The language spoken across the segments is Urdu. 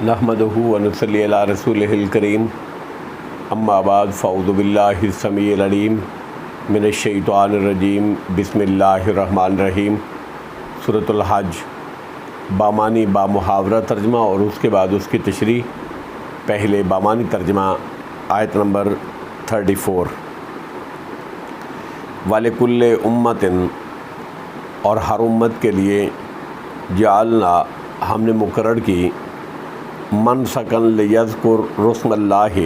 نحمدہ و نصلی علی رسولہ الکریم اما بعد فاعوذ باللہ السمیع العلیم من الشیطان الرجیم بسم اللہ الرحمن الرحیم۔ سورۃ الحج بامانی بامحاورہ ترجمہ اور اس کے بعد اس کی تشریح۔ پہلے بامانی ترجمہ آیت نمبر 34۔ وَلِكُلِّ أُمَّةٍ اور ہر امت کے لیے جعلنا ہم نے مقرر کی منسکن لیذکر رسم اللہ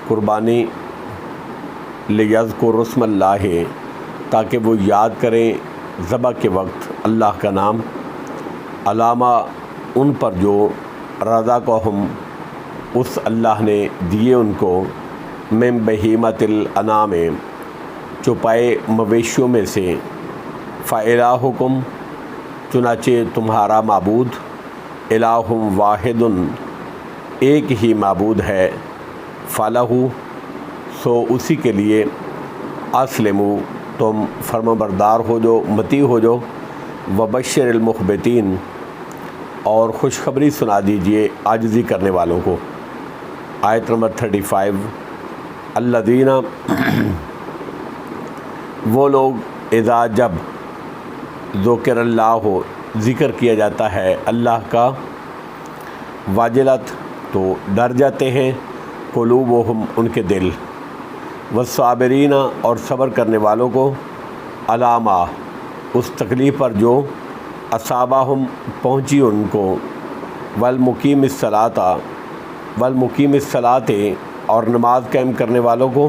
قربانی لیذکر رسم اللہ تاکہ وہ یاد کریں ذبح کے وقت اللہ کا نام، علامہ ان پر جو رضا کو ہم اس اللہ نے دیے ان کو من بہیمۃ الانعام چوپائے مویشیوں میں سے، فإلہکم چنانچہ تمہارا معبود الہ واحد ایک ہی معبود ہے، فلہ سو اسی کے لیے اسلموا تم فرمانبردار ہو جو مطیع ہو جو، وبشر المخبتین اور خوشخبری سنا دیجئے عاجزی کرنے والوں کو۔ آیت نمبر 35۔ الذین وہ لوگ اذا جب ذکر اللہ ہو ذکر کیا جاتا ہے اللہ کا، واجلت تو ڈر جاتے ہیں، قلوبہم ان کے دل، والصابرین اور صبر کرنے والوں کو، علامہ اس تکلیف پر جو اصابہم پہنچی ان کو، والمقیم الصلاۃ اور نماز قائم کرنے والوں کو،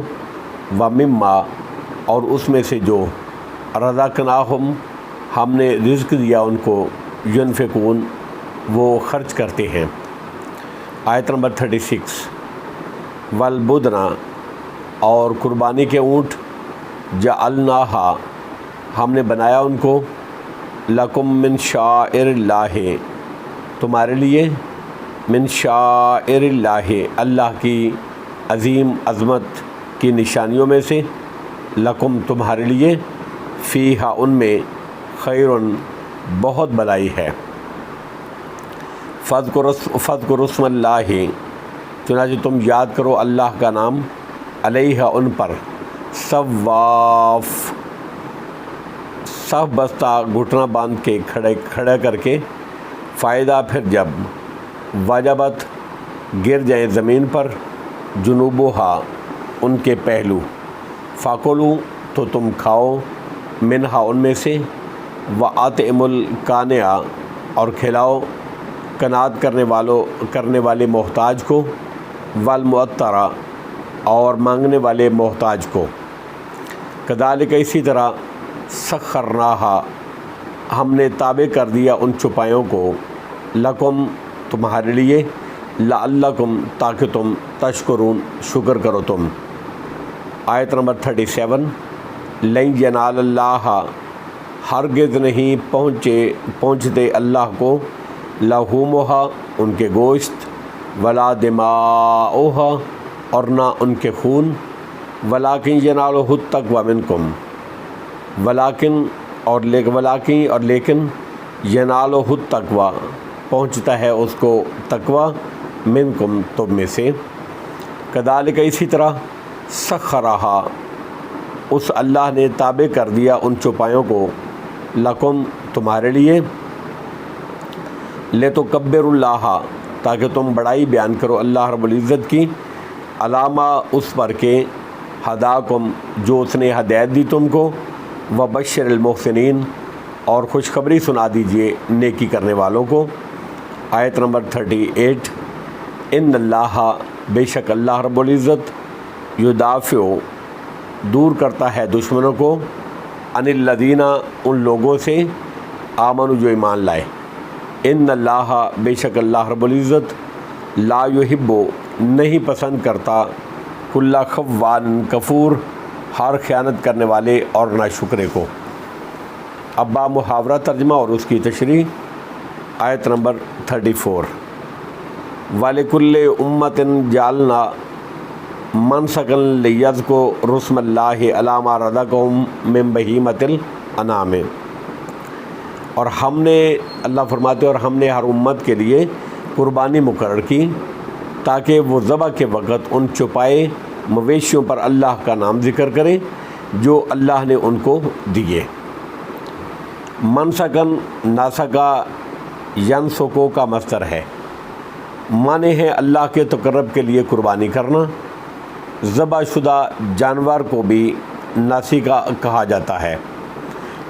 ومما اور اس میں سے جو رزقناہم ہم نے رزق دیا ان کو، ینفقون وہ خرچ کرتے ہیں۔ آیت نمبر 36۔ والبدن اور قربانی کے اونٹ، جعلناہا ہم نے بنایا ان کو، لکم من شعائر اللہ تمہارے لیے، من شعائر اللہ اللہ کی عظیم عظمت کی نشانیوں میں سے، لکم تمہارے لیے، فیہا ان میں، خیرن بہت بھلائی ہے، فاذکروا اسم اللہ چنانچہ تم یاد کرو اللہ کا نام، علیہ ان پر، صواف صف بستہ گھٹنا باندھ کے کھڑا کر کے، فائدہ پھر جب وجبت گر جائیں زمین پر، جنوبہا ان کے پہلو، فاکلوا تو تم کھاؤ، منہا ان میں سے، وَأَطْعِمُوا الْقَانِعَ اور کھلاؤ قناعت کرنے والے محتاج کو، وَالْمُعْتَرَ اور مانگنے والے محتاج کو، کذالک اسی طرح، سخرناہا ہم نے تابع کر دیا ان چوپایوں کو، لکم تمہارے لیے، لعلکم تاکہ تم تشکرون شکر کرو تم۔ آیت نمبر 37۔ لن ینال اللہ ہرگز نہیں پہنچتے اللہ کو، لحومہا ان کے گوشت، ولا دماؤہا اور نہ ان کے خون، ولیکن ینالہ التقوی منکم ولیکن ینالہ التقوی پہنچتا ہے اس کو تقوی، منکم تم میں سے، کذالک اسی طرح، سخرہا اس اللہ نے تابع کر دیا ان چوپایوں کو، لکم تمہارے لیے، لتکبروا اللہ تاکہ تم بڑائی بیان کرو اللہ رب العزت کی، علامہ اس پر کہ ہداکم جو اس نے ہدایت دی تم کو، وبشر المحسنین اور خوشخبری سنا دیجئے نیکی کرنے والوں کو۔ آیت نمبر 38۔ ان اللہ بے شک اللہ رب العزت، یدافع دور کرتا ہے دشمنوں کو، عن الذین ان لوگوں سے، آمنوا جو ایمان لائے، ان اللہ بے شک اللہ رب العزت، لا یحب نہیں پسند کرتا، کل خوان کفور ہر خیانت کرنے والے اور ناشکرے کو۔ اب بامحاورہ ترجمہ اور اس کی تشریح۔ آیت نمبر 34۔ وَلِكُلِّ أُمَّةٍ جَعَلْنَا منسکن لیذکروا رسم اللہ علی ما رزقہم من بہیمۃ الانعام اور ہم نے، اللہ فرماتے اور ہم نے ہر امت کے لیے قربانی مقرر کی تاکہ وہ ذبح کے وقت ان چھپائے مویشیوں پر اللہ کا نام ذکر کریں جو اللہ نے ان کو دیے۔ منسکن ناسکا ینسکو کا مصدر ہے، معنی ہے اللہ کے تقرب کے لیے قربانی کرنا۔ ذبح شدہ جانور کو بھی ناسکا کہا جاتا ہے،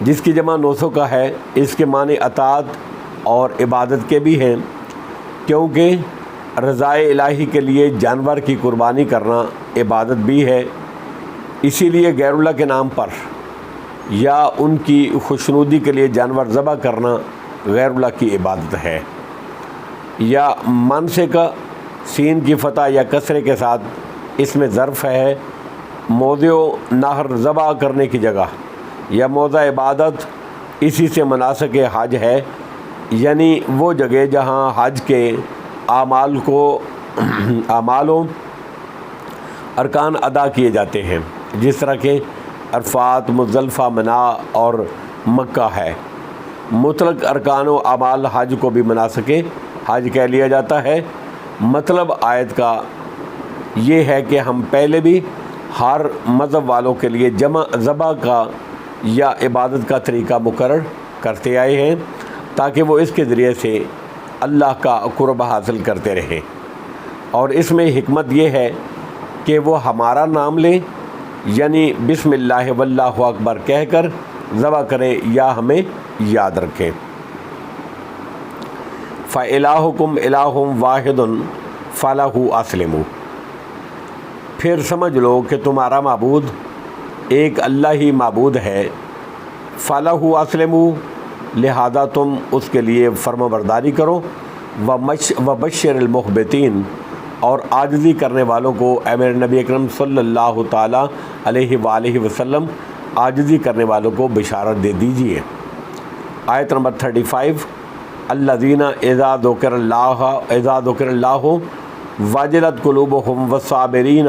جس کی جمع نسک ہے۔ اس کے معنی اطاعت اور عبادت کے بھی ہیں، کیونکہ رضائے الہی کے لیے جانور کی قربانی کرنا عبادت بھی ہے۔ اسی لیے غیر اللہ کے نام پر یا ان کی خوشنودی کے لیے جانور ذبح کرنا غیر اللہ کی عبادت ہے۔ یا منسک سین کی فتح یا کسرے کے ساتھ اس میں ظرف ہے، موضع نہر ذبح کرنے کی جگہ یا موضع عبادت، اسی سے مناسک حج ہے، یعنی وہ جگہ جہاں حج کے اعمال و ارکان ادا کیے جاتے ہیں، جس طرح کہ عرفات، مزدلفہ، منا اور مکہ ہے۔ مطلق ارکان و اعمال حج کو بھی مناسک حج کہہ لیا جاتا ہے۔ مطلب آیت کا یہ ہے کہ ہم پہلے بھی ہر مذہب والوں کے لیے ذبح کا یا عبادت کا طریقہ مقرر کرتے آئے ہیں تاکہ وہ اس کے ذریعے سے اللہ کا قرب حاصل کرتے رہیں، اور اس میں حکمت یہ ہے کہ وہ ہمارا نام لیں، یعنی بسم اللہ واللہ اکبر کہہ کر ذبح کریں یا ہمیں یاد رکھیں۔ فَإِلَٰهُكُمْ إِلَٰهٌ وَاحِدٌ فَلَهُ أَسْلِمُوا، پھر سمجھ لو کہ تمہارا معبود ایک اللہ ہی معبود ہے۔ فَلَهُ أَسْلِمُوا، لہذا تم اس کے لیے فرما برداری کرو۔ وَبَشِّرِ الْمُخْبِتِينَ، اور عاجزی کرنے والوں کو اے میرے نبی اکرم صلی اللہ تعالیٰ علیہ وآلہ وسلم عاجزی کرنے والوں کو بشارت دے دیجیے۔ آیت نمبر 35، الذین اذا ذکر اللہ وجلت قلوبہم والصابرین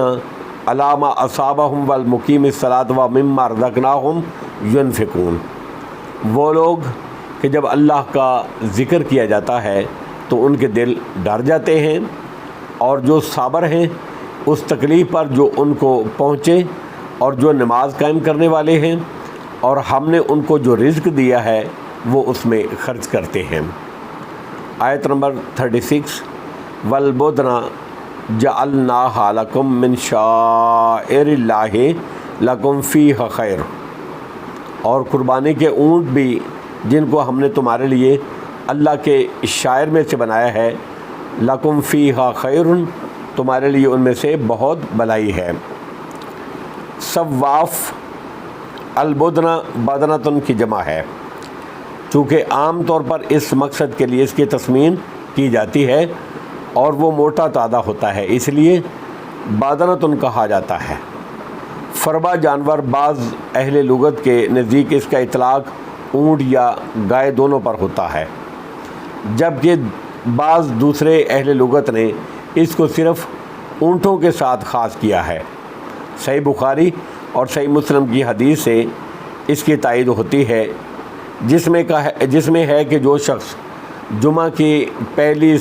علی ما اصابہم والمقیم الصلاۃ ومما رزقناہم ینفقون، وہ لوگ کہ جب اللہ کا ذکر کیا جاتا ہے تو ان کے دل ڈر جاتے ہیں، اور جو صابر ہیں اس تکلیف پر جو ان کو پہنچے، اور جو نماز قائم کرنے والے ہیں، اور ہم نے ان کو جو رزق دیا ہے وہ اس میں خرچ کرتے ہیں۔ آیت نمبر 36، والبدن جعلناہا لکم من شعائر اللہ لکم فیہا خیر، اور قربانی کے اونٹ بھی جن کو ہم نے تمہارے لیے اللہ کے شاعر میں سے بنایا ہے، لکم فیہا خیر، تمہارے لیے ان میں سے بہت بھلائی ہے۔ صواف البدن بدنتن کی جمع ہے، چونکہ عام طور پر اس مقصد کے لیے اس کی تسمین کی جاتی ہے اور وہ موٹا تازہ ہوتا ہے، اس لیے بدنتن کہا جاتا ہے۔ فربا جانور بعض اہل لغت کے نزدیک اس کا اطلاق اونٹ یا گائے دونوں پر ہوتا ہے، جبکہ بعض دوسرے اہل لغت نے اس کو صرف اونٹوں کے ساتھ خاص کیا ہے۔ صحیح بخاری اور صحیح مسلم کی حدیث سے اس کی تائید ہوتی ہے، جس میں ہے کہ جو شخص جمعہ کی پہلی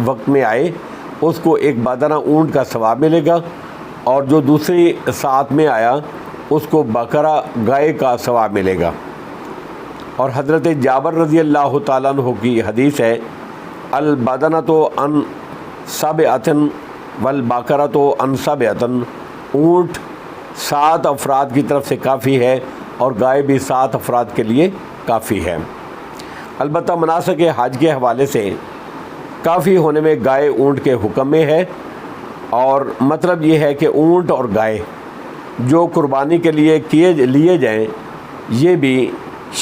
وقت میں آئے اس کو ایک بدنہ اونٹ کا ثواب ملے گا، اور جو دوسری ساعت میں آیا اس کو بکرا گائے کا ثواب ملے گا۔ اور حضرت جابر رضی اللہ تعالیٰ عنہ کی حدیث ہے، البدنۃ عن سبعۃ والبقرۃ عن سبعۃ، اونٹ 7 افراد کی طرف سے کافی ہے اور گائے بھی 7 افراد کے لیے کافی ہے۔ البتہ مناسک حج کے حوالے سے کافی ہونے میں گائے اونٹ کے حکم میں ہے، اور مطلب یہ ہے کہ اونٹ اور گائے جو قربانی کے لیے لیے جائیں یہ بھی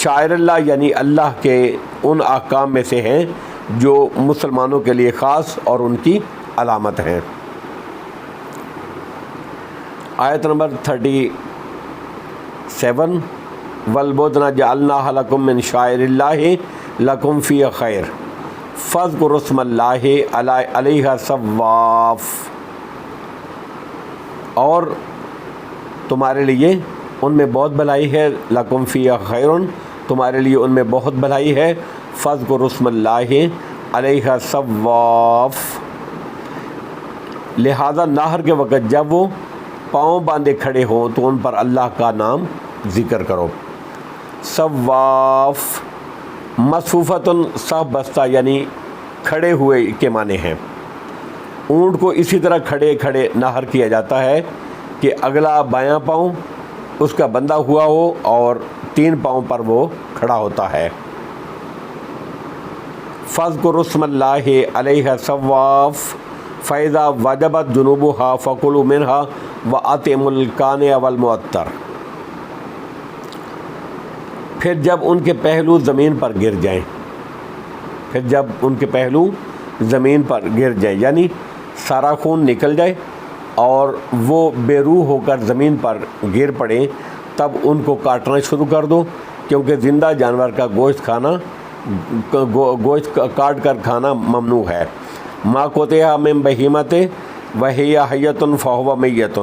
شاعر اللہ یعنی اللہ کے ان احکام میں سے ہیں جو مسلمانوں کے لیے خاص اور ان کی علامت ہیں۔ آیت نمبر 37، والبدن جعلناہا لکم من شعائر اللہ لکم فیہا خیر فاذکروا اسم اللہ علیہا صواف، اور تمہارے لیے ان میں بہت بھلائی ہے، لکم فیہا خیر، تمہارے لیے ان میں بہت بھلائی ہے، فاذکروا اسم اللہ، علیہ صواف، لہذا نہر کے وقت جب وہ پاؤں باندھے کھڑے ہوں تو ان پر اللہ کا نام ذکر کرو۔ صواف مصفوفتن صف بستہ یعنی کھڑے ہوئے کے معنی ہیں۔ اونٹ کو اسی طرح کھڑے کھڑے نہر کیا جاتا ہے کہ اگلا بایاں پاؤں اس کا بندھا ہوا ہو اور 3 پاؤں پر وہ کھڑا ہوتا ہے۔ فاذکروا اسم اللہ علیہ صواف فاذا وجبت جنوبها فکلوا منها واطعموا القانع والمعتر۔ پھر جب ان کے پہلو زمین پر گر جائیں، یعنی سارا خون نکل جائے اور وہ بے روح ہو کر زمین پر گر پڑیں، تب ان کو کاٹنا شروع کر دو، کیونکہ زندہ جانور کا گوشت کاٹ کر کھانا ممنوع ہے۔ ما قطع من بہیمۃ وہی حیۃ فہو میت،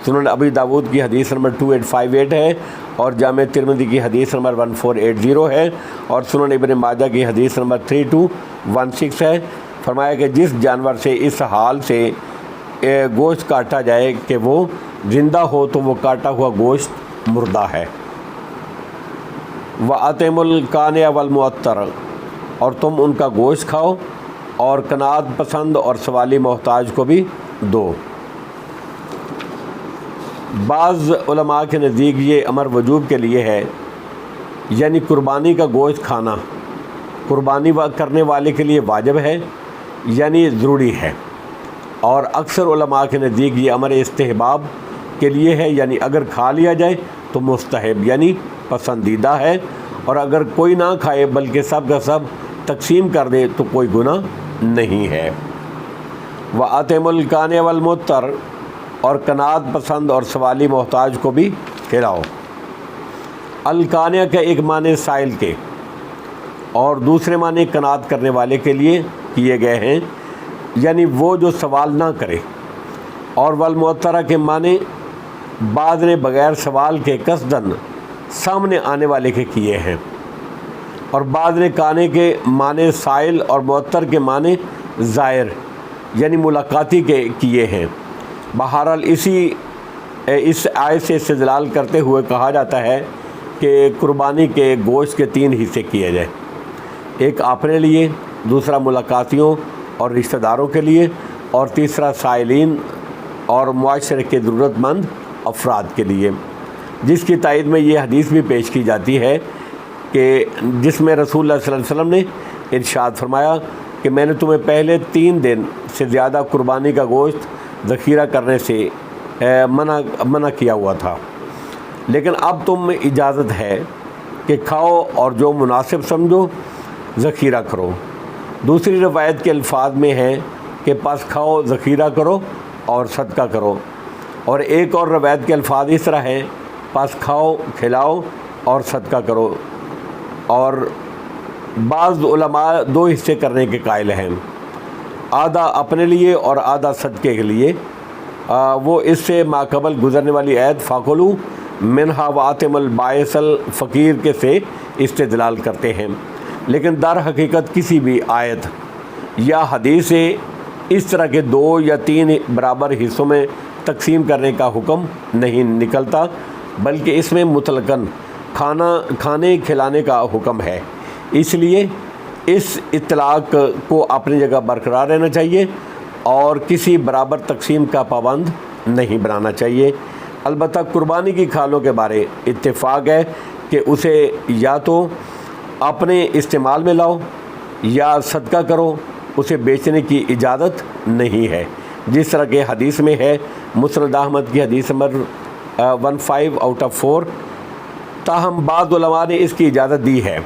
سنن ابی داود کی حدیث نمبر 2858 ہے اور جامع ترمذی کی حدیث نمبر 1480 ہے اور سنن ابن ماجہ کی حدیث نمبر 3216 ہے۔ فرمایا کہ جس جانور سے اس حال سے گوشت کاٹا جائے کہ وہ زندہ ہو تو وہ کاٹا ہوا گوشت مردہ ہے۔ وَأَطْعِمُوا الْقَانِعَ وَالْمُعْتَرَ، اور تم ان کا گوشت کھاؤ اور قناعت پسند اور سوالی محتاج کو بھی دو۔ بعض علماء کے نزدیک یہ امر وجوب کے لیے ہے، یعنی قربانی کا گوشت کھانا قربانی کرنے والے کے لیے واجب ہے، یعنی ضروری ہے، اور اکثر علماء کے نزدیک یہ امر استحباب کے لیے ہے، یعنی اگر کھا لیا جائے تو مستحب یعنی پسندیدہ ہے، اور اگر کوئی نہ کھائے بلکہ سب کا سب تقسیم کر دے تو کوئی گناہ نہیں ہے۔ وَأَطْعِمُوا الْقَانِعَ وَالْمُعْتَرَ، اور قناعت پسند اور سوالی محتاج کو بھی کھلاؤ۔ القانع کا ایک معنی سائل کے اور دوسرے معنی قناعت کرنے والے کے لیے کیے گئے ہیں، یعنی وہ جو سوال نہ کرے، اور والمعترہ کے معنی بعض نے بغیر سوال کے قصداً سامنے آنے والے کے کیے ہیں، اور بعض نے قانع کے معنی سائل اور معتر کے معنی زائر یعنی ملاقاتی کے کیے ہیں۔ بہرحال اس آیت سے استدلال کرتے ہوئے کہا جاتا ہے کہ قربانی کے گوشت کے 3 حصے کیے جائیں، ایک اپنے لیے، دوسرا ملاقاتیوں اور رشتہ داروں کے لیے، اور تیسرا سائلین اور معاشرے کے ضرورت مند افراد کے لیے، جس کی تائید میں یہ حدیث بھی پیش کی جاتی ہے کہ جس میں رسول اللہ صلی اللہ علیہ وسلم نے ارشاد فرمایا کہ میں نے تمہیں پہلے 3 دن سے زیادہ قربانی کا گوشت ذخیرہ کرنے سے منع کیا ہوا تھا، لیکن اب تم میں اجازت ہے کہ کھاؤ اور جو مناسب سمجھو ذخیرہ کرو۔ دوسری روایت کے الفاظ میں ہے کہ پس کھاؤ، ذخیرہ کرو اور صدقہ کرو، اور ایک اور روایت کے الفاظ اس طرح ہیں، پس کھاؤ، کھلاؤ اور صدقہ کرو، اور بعض علماء 2 حصے کرنے کے قائل ہیں، آدھا اپنے لیے اور آدھا صدقے کے لیے۔ وہ اس سے ماقبل گزرنے والی آیت فَكُلُوا مِنْهَا وَأَطْعِمُوا الْبَائِسَ الْفَقِيرَ کے سے استدلال کرتے ہیں، لیکن در حقیقت کسی بھی آیت یا حدیث سے اس طرح کے 2 یا 3 برابر حصوں میں تقسیم کرنے کا حکم نہیں نکلتا، بلکہ اس میں مطلقاً کھانے کھلانے کا حکم ہے۔ اس لیے اس اطلاق کو اپنی جگہ برقرار رہنا چاہیے اور کسی برابر تقسیم کا پابند نہیں بنانا چاہیے۔ البتہ قربانی کی کھالوں کے بارے اتفاق ہے کہ اسے یا تو اپنے استعمال میں لاؤ یا صدقہ کرو، اسے بیچنے کی اجازت نہیں ہے، جس طرح کہ حدیث میں ہے، مسند احمد کی حدیث نمبر 15/4۔ تاہم بعض علماء نے اس کی اجازت دی ہے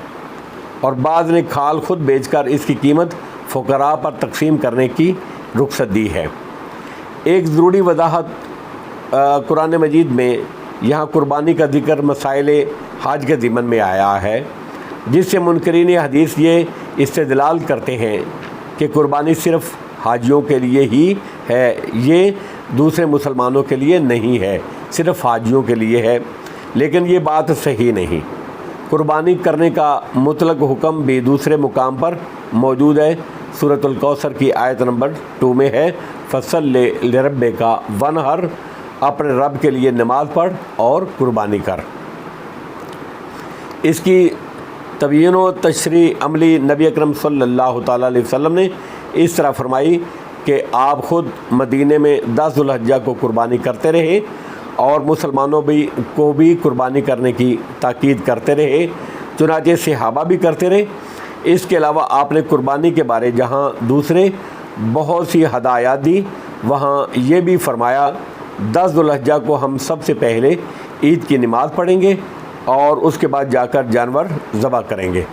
اور بعض نے کھال خود بیچ کر اس کی قیمت فقراء پر تقسیم کرنے کی رخصت دی ہے۔ ایک ضروری وضاحت قرآن مجید میں یہاں قربانی کا ذکر مسائل حج کے ضمن میں آیا ہے، جس سے منکرین حدیث یہ استدلال کرتے ہیں کہ قربانی صرف حاجیوں کے لیے ہی ہے، یہ دوسرے مسلمانوں کے لیے نہیں ہے، صرف حاجیوں کے لیے ہے، لیکن یہ بات صحیح نہیں۔ قربانی کرنے کا مطلق حکم بھی دوسرے مقام پر موجود ہے، سورۃ الکوثر کی آیت نمبر 2 میں ہے، فصل لربک ونحر، اپنے رب کے لیے نماز پڑھ اور قربانی کر۔ اس کی تبیین و تشریح عملی نبی اکرم صلی اللہ تعالیٰ علیہ وسلم نے اس طرح فرمائی کہ آپ خود مدینے میں 10 ذو الحجہ کو قربانی کرتے رہے اور مسلمانوں کو بھی قربانی کرنے کی تاکید کرتے رہے، چنانچہ صحابہ بھی کرتے رہے۔ اس کے علاوہ آپ نے قربانی کے بارے جہاں دوسرے بہت سی ہدایات دی، وہاں یہ بھی فرمایا 10 ذو الحجہ کو ہم سب سے پہلے عید کی نماز پڑھیں گے اور اس کے بعد جا کر جانور ذبح کریں گے۔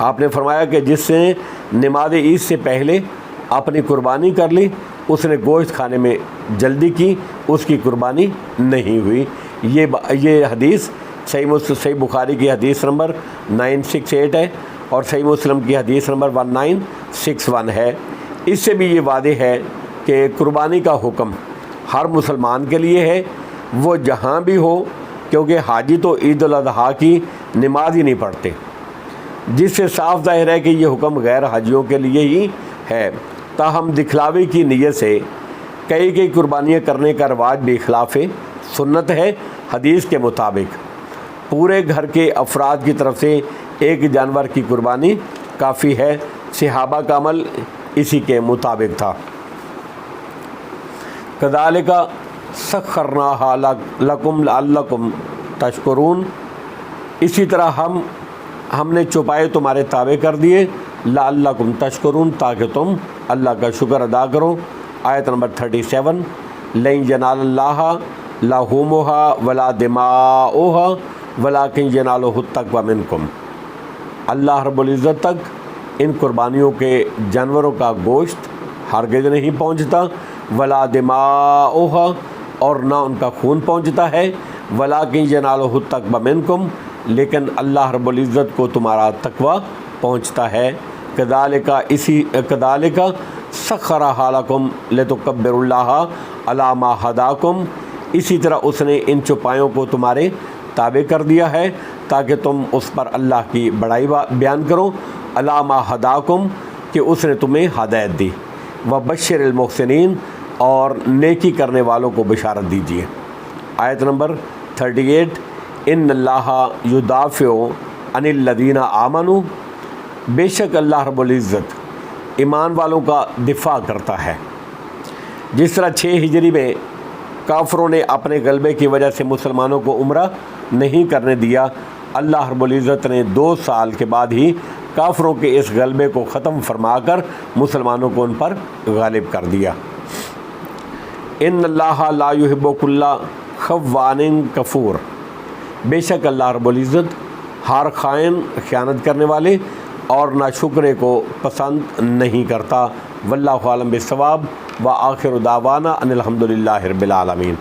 آپ نے فرمایا کہ جس نے نماز عید سے پہلے اپنی قربانی کر لی، اس نے گوشت کھانے میں جلدی کی، اس کی قربانی نہیں ہوئی۔ یہ حدیث صحیح بخاری کی حدیث نمبر 968 ہے اور صحیح مسلم کی حدیث نمبر 1961 ہے۔ اس سے بھی یہ واضح ہے کہ قربانی کا حکم ہر مسلمان کے لیے ہے، وہ جہاں بھی ہو، کیونکہ حاجی تو عید الاضحیٰ کی نماز ہی نہیں پڑھتے، جس سے صاف ظاہر ہے کہ یہ حکم غیر حاجیوں کے لیے ہی ہے۔ تاہم دکھلاوے کی نیت سے کئی قربانیاں کرنے کا رواج بھی خلاف سنت ہے۔ حدیث کے مطابق پورے گھر کے افراد کی طرف سے ایک جانور کی قربانی کافی ہے۔ صحابہ کا عمل اسی کے مطابق تھا۔ کذالک سخرناھا لکم لعلکم تشکرون، اسی طرح ہم نے چھپائے تمہارے تابع کر دیے، لعلکم تشکرون، تاکہ تم اللہ کا شکر ادا کرو۔ آیت نمبر 37، لن ینال اللہ لحومھا ولا دماؤھا ولکن ینالہ التقوی منکم، اللہ رب العزت تک ان قربانیوں کے جانوروں کا گوشت ہرگز نہیں پہنچتا، ولا دماؤھا، اور نہ ان کا خون پہنچتا ہے، ولکن ینالہ التقوی منکم، لیکن اللہ رب العزت کو تمہارا تقوی پہنچتا ہے۔ کذالک سخرھا لکم لتکبروا اللہ علی ما ھداکم، اسی طرح اس نے ان چوپایوں کو تمہارے تابع کر دیا ہے تاکہ تم اس پر اللہ کی بڑائی بیان کرو، علی ما ھداکم، کہ اس نے تمہیں ہدایت دی، وبشر المحسنین، اور نیکی کرنے والوں کو بشارت دیجیے۔ آیت نمبر 38، ان اللہ یدافع عن الذین آمنوا، بے شک اللہ رب العزت ایمان والوں کا دفاع کرتا ہے۔ جس طرح 6 ہجری میں کافروں نے اپنے غلبے کی وجہ سے مسلمانوں کو عمرہ نہیں کرنے دیا، اللہ رب العزت نے 2 سال کے بعد ہی کافروں کے اس غلبے کو ختم فرما کر مسلمانوں کو ان پر غالب کر دیا۔ ان اللہ لا یحب کل خوان کفور، بے شک اللہ رب العزت ہر خائن، خیانت کرنے والے اور ناشکرے کو پسند نہیں کرتا۔ واللہ عالم بالصواب، وآخر دعوانا ان الحمد للہ رب العالمین۔